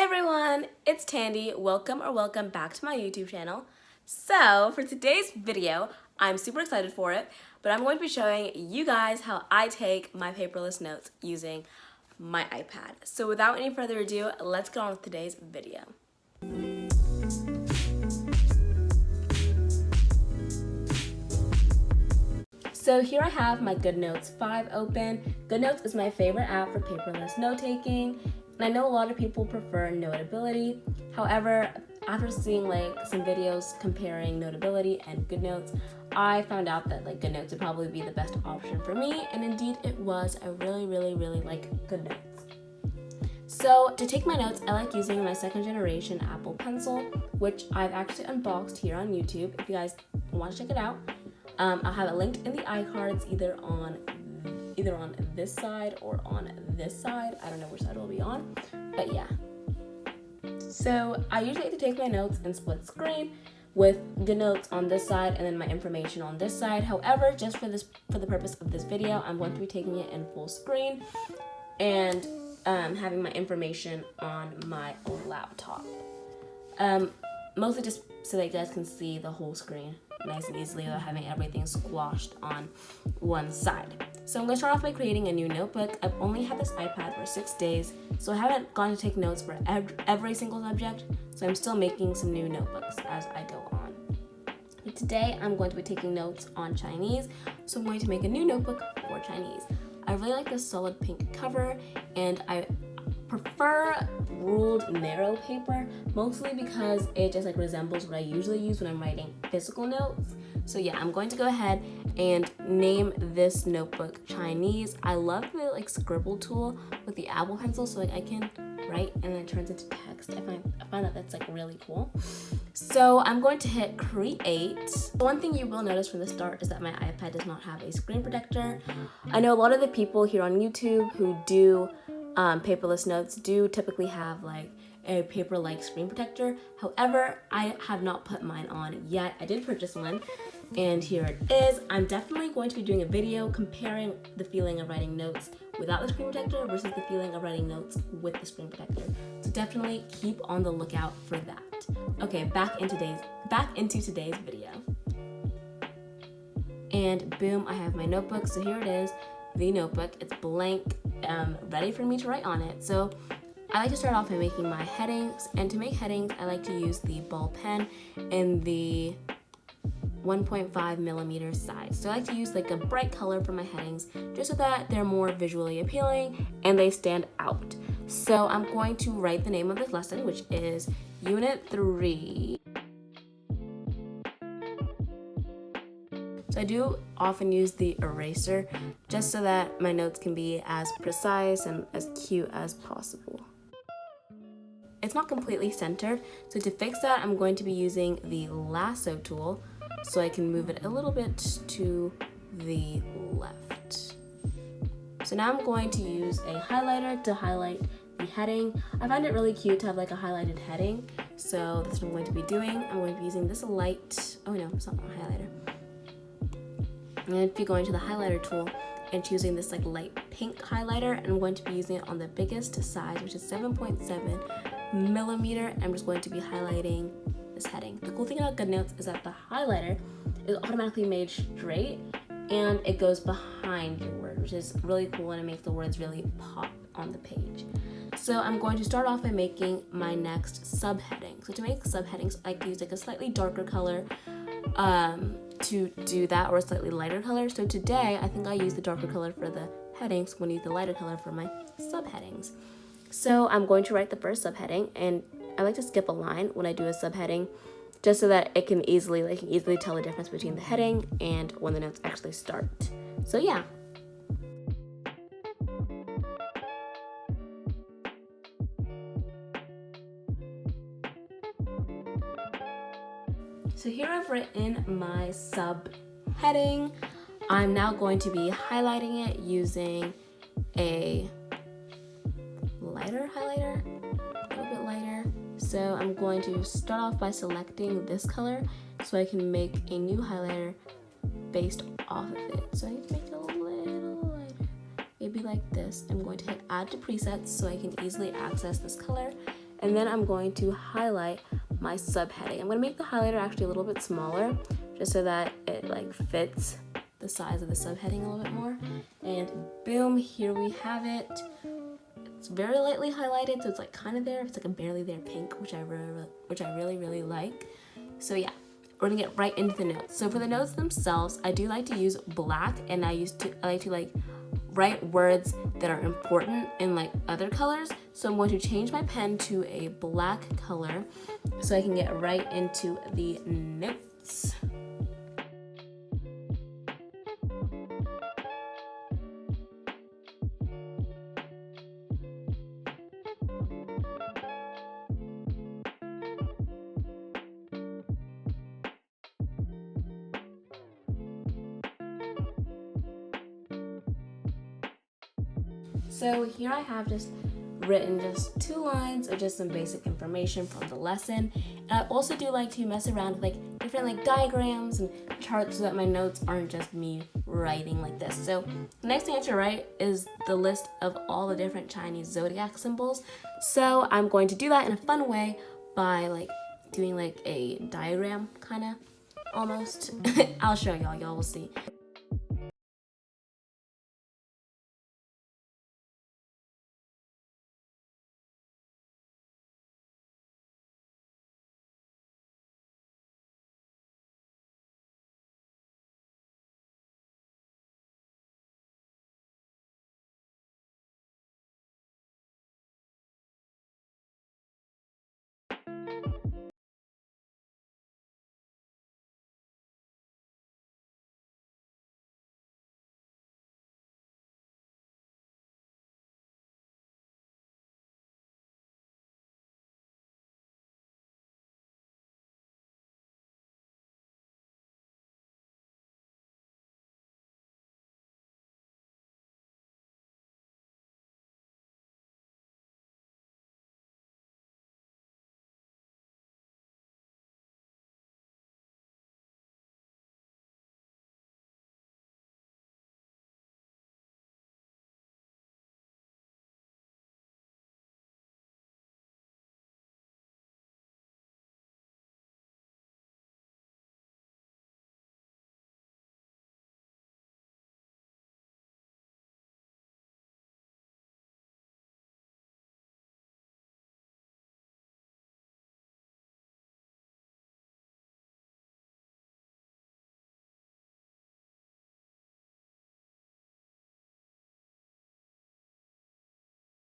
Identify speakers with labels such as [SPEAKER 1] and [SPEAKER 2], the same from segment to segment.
[SPEAKER 1] Hi everyone, it's Tandy. Welcome back to my YouTube channel. So for today's video, I'm super excited for it, but I'm going to be showing you guys how I take my paperless notes using my iPad. So without any further ado, let's get on with today's video. So here I have my GoodNotes 5 open. GoodNotes is my favorite app for paperless note-taking, and I know a lot of people prefer Notability. However, after seeing some videos comparing Notability and GoodNotes, I found out that GoodNotes would probably be the best option for me, and indeed it was. I really like GoodNotes. So to take my notes, I like using my second generation Apple Pencil, which I've actually unboxed here on YouTube. If you guys want to check it out, I'll have it linked in the iCards either on this side or on this side. I don't know which side it will be on, but yeah. So I usually like to take my notes in split screen with GoodNotes on this side and then my information on this side. However, just for the purpose of this video, I'm going to be taking it in full screen and having my information on my laptop. Mostly just so that you guys can see the whole screen nice and easily without having everything squashed on one side. So I'm going to start off by creating a new notebook. I've only had this iPad for 6 days, so I haven't gone to take notes for every single subject, so I'm still making some new notebooks as I go on. But today I'm going to be taking notes on Chinese, so I'm going to make a new notebook for Chinese. I really like this solid pink cover, and I prefer ruled narrow paper, mostly because it just resembles what I usually use when I'm writing physical notes. So yeah, I'm going to go ahead and name this notebook Chinese. I love the scribble tool with the Apple Pencil, so I can write and then it turns into text. I find that that's really cool. So I'm going to hit create. One thing you will notice from the start is that my iPad does not have a screen protector. I know a lot of the people here on YouTube who do paperless notes do typically have a paper-like screen protector. However, I have not put mine on yet. I did purchase one, and here it is. I'm definitely going to be doing a video comparing the feeling of writing notes without the screen protector versus the feeling of writing notes with the screen protector. So definitely keep on the lookout for that. Okay, back into today's video. And boom, I have my notebook. So here it is, the notebook. It's blank, ready for me to write on it. So I like to start off by making my headings, and to make headings, I like to use the ball pen in the 1.5 millimeter size. So I like to use a bright color for my headings, just so that they're more visually appealing and they stand out. So I'm going to write the name of this lesson, which is Unit 3. So I do often use the eraser just so that my notes can be as precise and as cute as possible. It's not completely centered, so to fix that, I'm going to be using the lasso tool so I can move it a little bit to the left. So now I'm going to use a highlighter to highlight the heading. I find it really cute to have a highlighted heading, so that's what I'm going to be doing. I'm going to be using this light, oh no, it's not a highlighter. I'm going to be going to the highlighter tool and choosing this light pink highlighter, and I'm going to be using it on the biggest size, which is 7.7 millimeter. I'm just going to be highlighting this heading. The cool thing about GoodNotes is that the highlighter is automatically made straight and it goes behind your word, which is really cool and it makes the words really pop on the page. So I'm going to start off by making my next subheading. So to make subheadings, I like to use a slightly darker color to do that, or a slightly lighter color. So today, I think I use the darker color for the headings. I'm going to use the lighter color for my subheadings. So I'm going to write the first subheading, and I like to skip a line when I do a subheading, just so that it can easily tell the difference between the heading and when the notes actually start. So yeah. So here I've written my subheading. I'm now going to be highlighting it using a lighter highlighter, a little bit lighter. So I'm going to start off by selecting this color so I can make a new highlighter based off of it. So I need to make it a little lighter, maybe like this. I'm going to hit add to presets so I can easily access this color and then I'm going to highlight my subheading. I'm going to make the highlighter actually a little bit smaller just so that it like fits the size of the subheading a little bit more. And boom, here we have it. It's very lightly highlighted, so it's like kind of there. It's like a barely there pink, which I really like. So yeah, we're gonna get right into the notes. So for the notes themselves, I do like to use black, and I like to like write words that are important in like other colors. So I'm going to change my pen to a black color so I can get right into the notes. So here I have just written just 2 lines of just some basic information from the lesson. And I also do like to mess around with like different like diagrams and charts so that my notes aren't just me writing like this. So the next thing I have to write is the list of all the different Chinese zodiac symbols. So I'm going to do that in a fun way by like doing like a diagram kind of almost. I'll show y'all will see.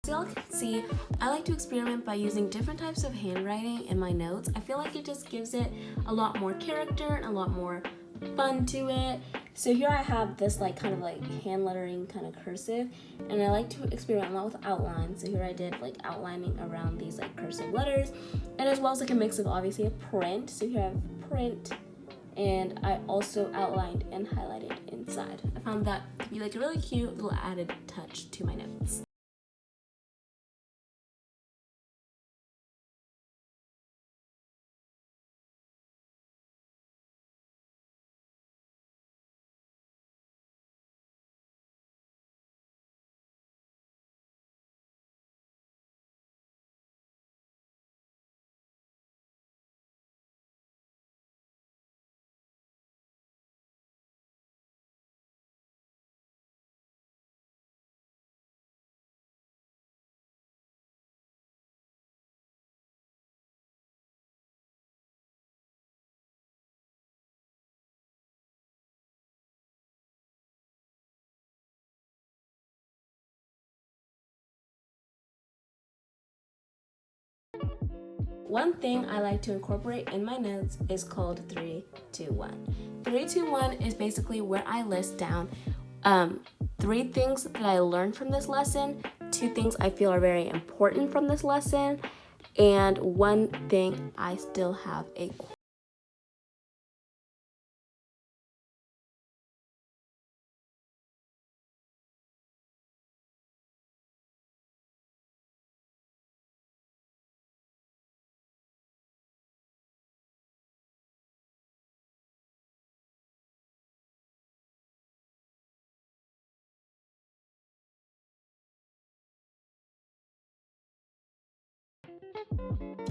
[SPEAKER 1] As y'all can see, I like to experiment by using different types of handwriting in my notes. I feel like it just gives it a lot more character and a lot more fun to it. So here I have this like kind of like hand lettering kind of cursive, and I like to experiment a lot with outlines. So here I did like outlining around these like cursive letters, and as well as like a mix of obviously a print. So here I have print, and I also outlined and highlighted inside. I found that to be like a really cute little added touch to my notes. One thing I like to incorporate in my notes is called 3-2-1. 3-2-1 is basically where I list down 3 things that I learned from this lesson, 2 things I feel are very important from this lesson, and 1 thing I still have a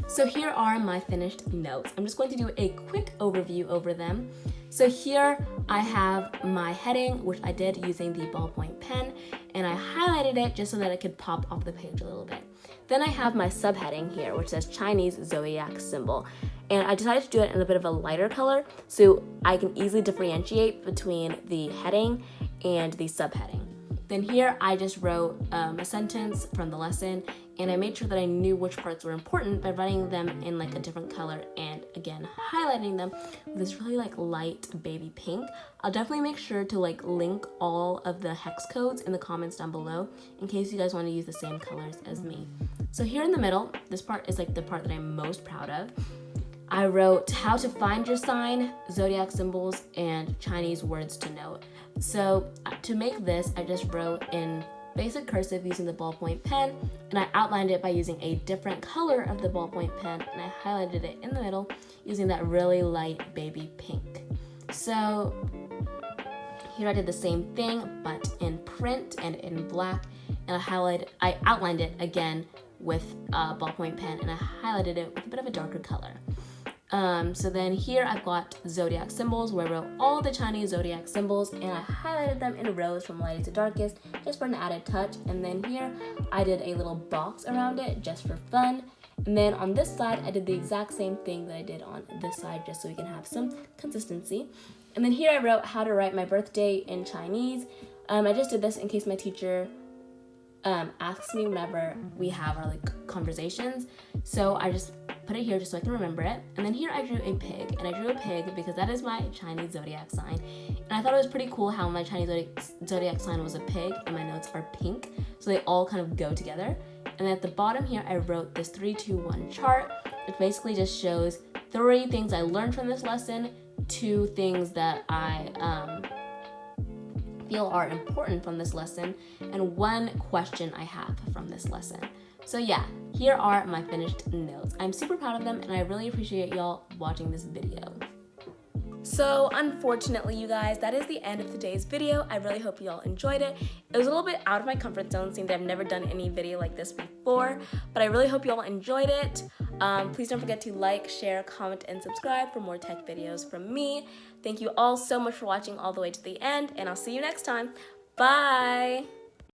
[SPEAKER 1] So here are my finished notes. I'm just going to do a quick overview over them. So here I have my heading, which I did using the ballpoint pen, and I highlighted it just so that it could pop off the page a little bit. Then I have my subheading here, which says Chinese zodiac symbol. And I decided to do it in a bit of a lighter color so I can easily differentiate between the heading and the subheading. Then here I just wrote a sentence from the lesson, and I made sure that I knew which parts were important by writing them in like a different color and again highlighting them with this really like light baby pink. I'll definitely make sure to like link all of the hex codes in the comments down below in case you guys want to use the same colors as me. So here in the middle, this part is like the part that I'm most proud of. I wrote how to find your sign, zodiac symbols, and Chinese words to note. So to make this, I just wrote in basic cursive using the ballpoint pen, and I outlined it by using a different color of the ballpoint pen, and I highlighted it in the middle using that really light baby pink. So here I did the same thing, but in print and in black, and I outlined it again with a ballpoint pen, and I highlighted it with a bit of a darker color. So then here I've got zodiac symbols where I wrote all the Chinese zodiac symbols and I highlighted them in rows from lightest to darkest just for an added touch. And then here I did a little box around it just for fun. And then on this side I did the exact same thing that I did on this side just so we can have some consistency. And then here I wrote how to write my birthday in Chinese. I just did this in case my teacher asks me whenever we have our like conversations. So I just put it here just so I can remember it. And then here I drew a pig, and I drew a pig because that is my Chinese zodiac sign. And I thought it was pretty cool how my Chinese zodiac sign was a pig and my notes are pink, so they all kind of go together. And at the bottom here I wrote this 3-2-1 chart, which basically just shows 3 things I learned from this lesson, 2 things that I feel are important from this lesson, and 1 question I have from this lesson. So yeah, here are my finished notes. I'm super proud of them and I really appreciate y'all watching this video. So unfortunately, you guys, that is the end of today's video. I really hope you all enjoyed it. It was a little bit out of my comfort zone, seeing that I've never done any video like this before, but I really hope you all enjoyed it. Please don't forget to like, share, comment, and subscribe for more tech videos from me. Thank you all so much for watching all the way to the end, and I'll see you next time. Bye!